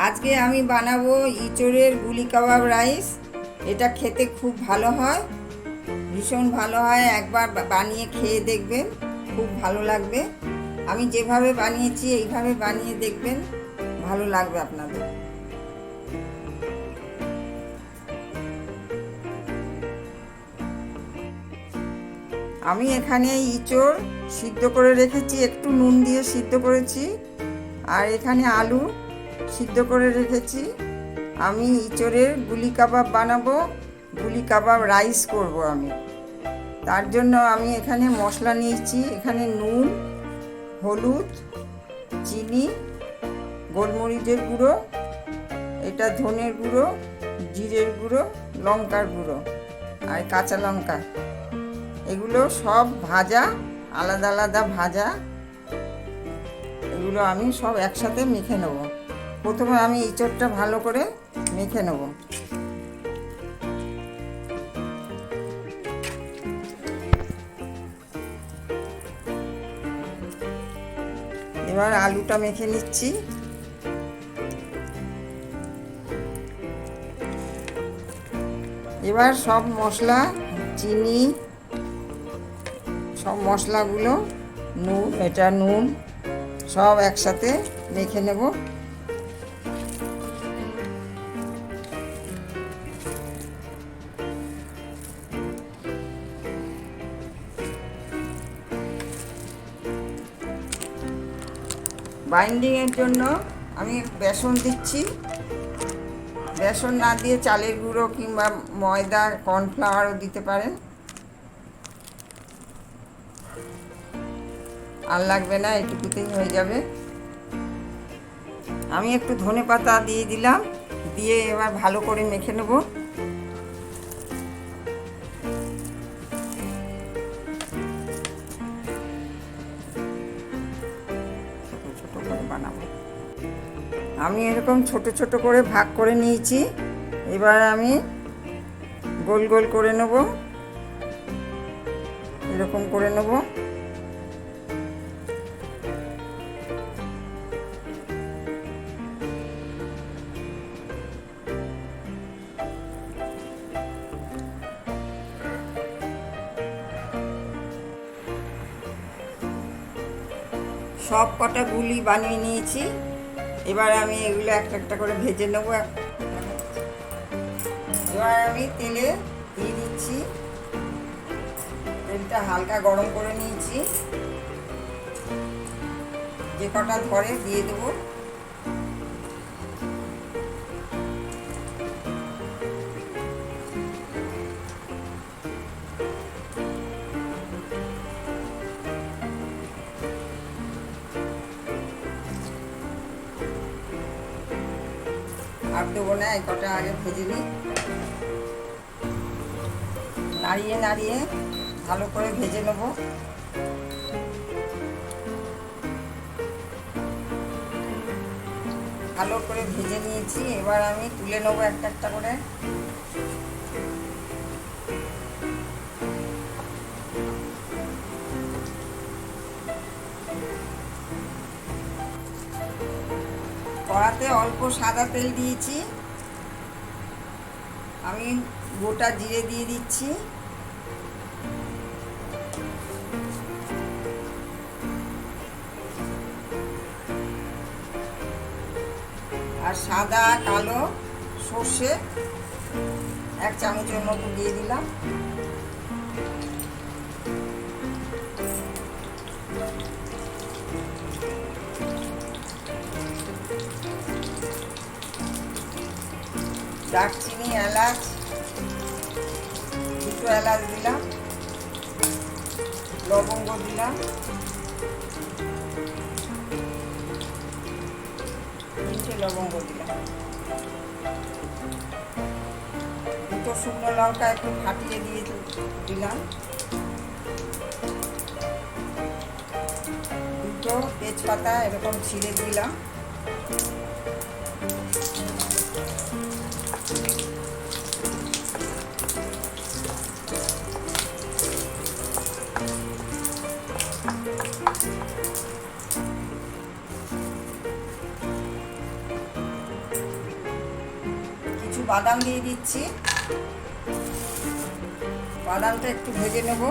আজকে আমি বানাবো ইঁচড়ের গুলি কাবাব রাইস। এটা খেতে খুব ভালো হয়, ভীষণ ভালো হয়। একবার বানিয়ে খেয়ে দেখবেন, খুব ভালো লাগবে। আমি যেভাবে বানিয়েছি এইভাবে বানিয়ে দেখবেন, ভালো লাগবে আপনাদের। আমি এখানে ইঁচড় সিদ্ধ করে রেখেছি, একটু নুন দিয়ে সিদ্ধ করেছি। আর এখানে আলু সিদ্ধ করে রেখেছি। আমি ইঁচড়ের গুলি কাবাব বানাবো, গুলি কাবাব রাইস করব আমি। তার জন্য আমি এখানে মশলা নিয়েছি। এখানে নুন, হলুদ, চিনি, গোলমরিচের গুঁড়ো, এটা ধনের গুঁড়ো, জিরের গুঁড়ো, লঙ্কার গুঁড়ো আর কাঁচা লঙ্কা। এগুলো সব ভাজা, আলাদা আলাদা ভাজা। এগুলো আমি সব একসাথে মেখে নেব। প্রথমে আমি ইঁচড়টা ভালো করে মেখে নেব। এবার আলুটা মেখে নিচ্ছি। এবার সব মশলা, চিনি, সব মশলাগুলো, নুন, এটা নুন, সব একসাথে মেখে নেব। বাইন্ডিংয়ের জন্য আমি বেসন দিচ্ছি। বেসন না দিয়ে চালের গুঁড়ো কিংবা ময়দা, কর্নফ্লাওয়ারও দিতে পারেন, আর লাগবে না, এটুকুতেই হয়ে যাবে। আমি একটু ধনেপাতা দিয়ে দিলাম, দিয়ে এবার ভালো করে মেখে নেব। ছোট ছোট করে বানাবো। আমি এরকম ছোট ছোট করে ভাগ করে নিয়েছি। এবার আমি গোল গোল করে নেব, এরকম করে নেব। সব কটা গুলি বানিয়ে নিয়েছি। এবার আমি এগুলো একটা একটা করে ভেজে নেব। এবার আমি তেলে দিয়ে দিচ্ছি। তেলটা হালকা গরম করে নিয়েছি। যে কটা ধরে দিয়ে দেবো। আর দেবো না, এই কটা আগে ভেজে নিই। নাড়িয়ে নাড়িয়ে ভালো করে ভেজে নেব। ভালো করে ভেজে নিয়েছি। এবার আমি তুলে নেবো একটা একটা করে। কড়াতে অল্প সাদা তেল দিয়েছি। আমি গোটা জিরে দিয়ে দিচ্ছি। আর সাদা কালো সর্ষে 1 চামচের মতো দিয়ে দিলাম। দারচিনি, এলাচ, 2টো এলাচ দিলাম। লবঙ্গ দিলাম, 3টে লবঙ্গ দিলাম। 2টো শুকনো লঙ্কা একটু ফাটিয়ে দিয়ে দিলাম। 2টো তেজপাতা এরকম ছিঁড়ে দিলাম। বাদাম দিয়ে দিচ্ছি, বাদামটা একটু ভেজে নেব।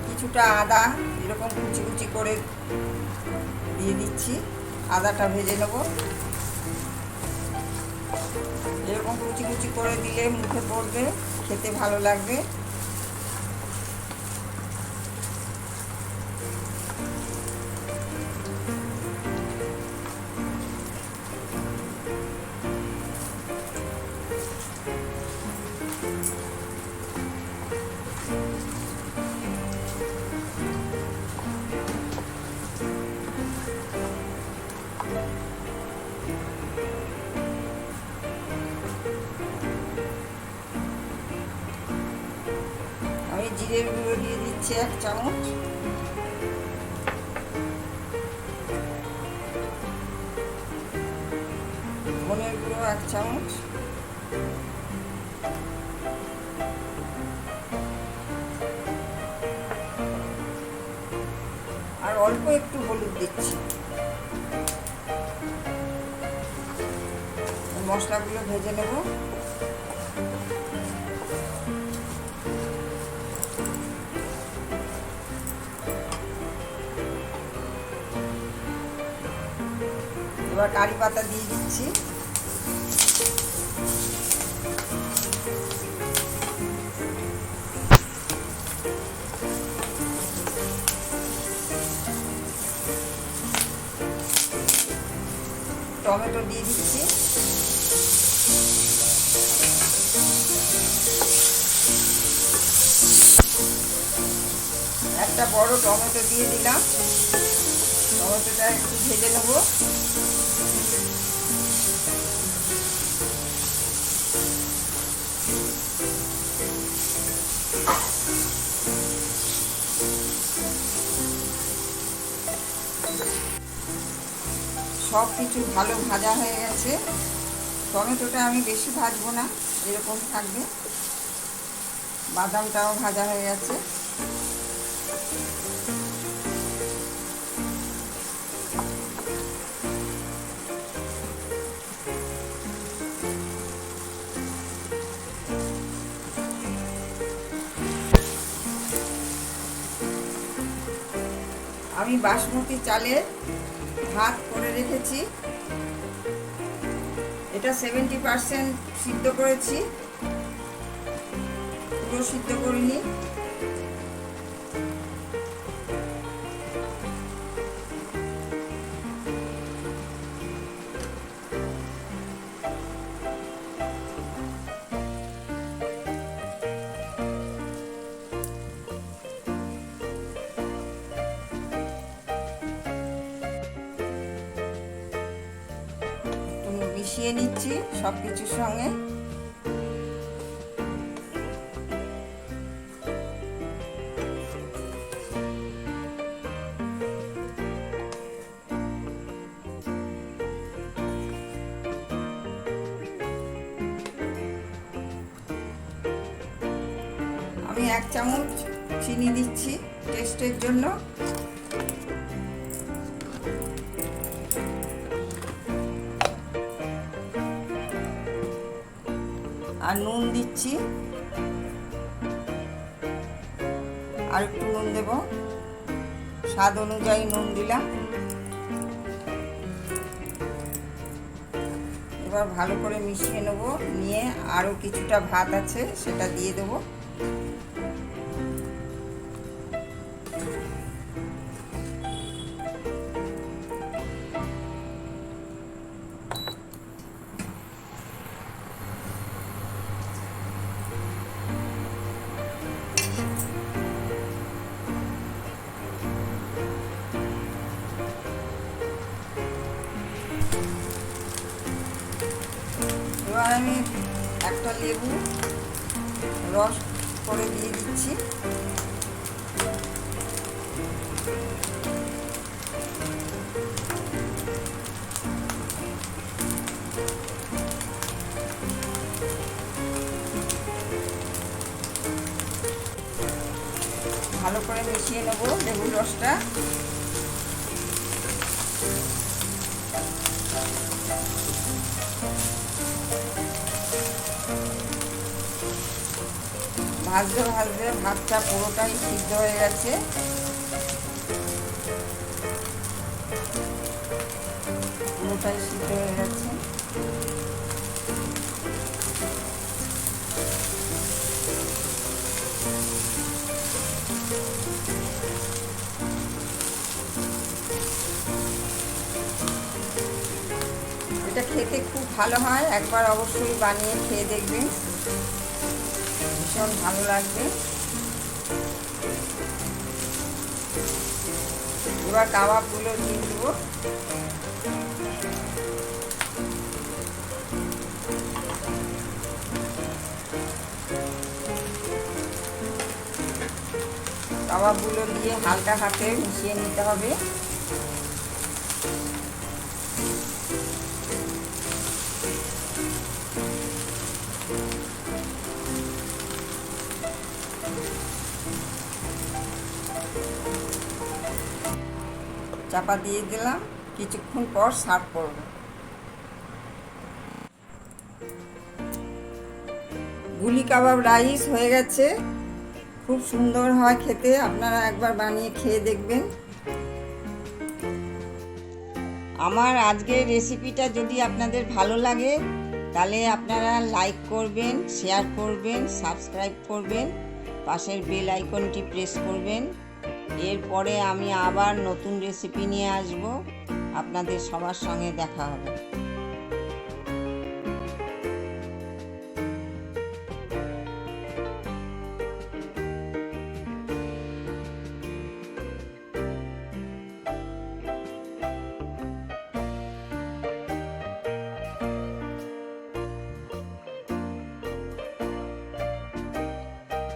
কিছুটা আদা এরকম কুচি কুচি করে দিয়ে দিচ্ছি, আদাটা ভেজে নেব। এরকম কুচি কুচি করে দিলে মুখে পড়বে, খেতে ভালো লাগবে। আমি জিরের গুঁড়ো দিয়ে দিচ্ছি 1 চামচ, ধনের গুঁড়ো 1 চামচ, আর অল্প একটু হলুদ দিচ্ছি। মশলাগুলো ভেজে নেব। এবার কারি পাতা দিয়ে দিচ্ছি। টমেটো দিয়ে দিচ্ছি। একটা বড় টমেটো দিয়ে দিলাম, টমেটোটা একটু ভেজে নেব। সব কিছু ভালো ভাজা হয়ে গেছে। টমেটোটা আমি বেশি ভাজবো না, এরকম থাকবে। বাদামটাও ভাজা হয়ে গেছে। আমি বাসমতি চালের ভাত করে রেখেছি, এটা 70% সিদ্ধ করেছি, পুরো সিদ্ধ করিনি। মিশিয়ে নিচ্ছি সব কিছুর সঙ্গে। আমি 1 চামচ চিনি দিচ্ছি টেস্টের জন্য। আর নুন দিচ্ছি, আর একটু নুন দেব, স্বাদ অনুযায়ী নুন দিলাম। এবার ভালো করে মিশিয়ে নেব, নিয়ে আরও কিছুটা ভাত আছে সেটা দিয়ে দেবো। এবার আমি একটা লেবু রস করে দিয়ে দিচ্ছি। ভালো করে মিশিয়ে নেব লেবুর রসটা। ভাজতে ভাজতে ভাতটা পুরোটাই সিদ্ধ হয়ে গেছে। পুরোটাই সিদ্ধ হয়ে গেছে। এটা খেতে খুব ভালো হয়, একবার অবশ্যই বানিয়ে খেয়ে দেখবেন, ভীষণ ভালো লাগবে। এবার কাবাবগুলো দিয়ে দেবো। কাবাবগুলো দিয়ে হালকা হাতে মিশিয়ে নিতে হবে। চাপা দিয়ে দিলাম, কিছুক্ষণ পর সার্ভ করব। গুলি কাবাব রাইস হয়ে গেছে, খুব সুন্দর হয় খেতে, আপনারা একবার বানিয়ে খেয়ে দেখবেন। আমার আজকের রেসিপিটা যদি আপনাদের ভালো লাগে তাহলে আপনারা লাইক করবেন, শেয়ার করবেন, সাবস্ক্রাইব করবেন, পাশের বেল আইকনটি প্রেস করবেন। এরপরে আমি আবার নতুন রেসিপি নিয়ে আসব, আপনাদের সবার সঙ্গে দেখা হবে।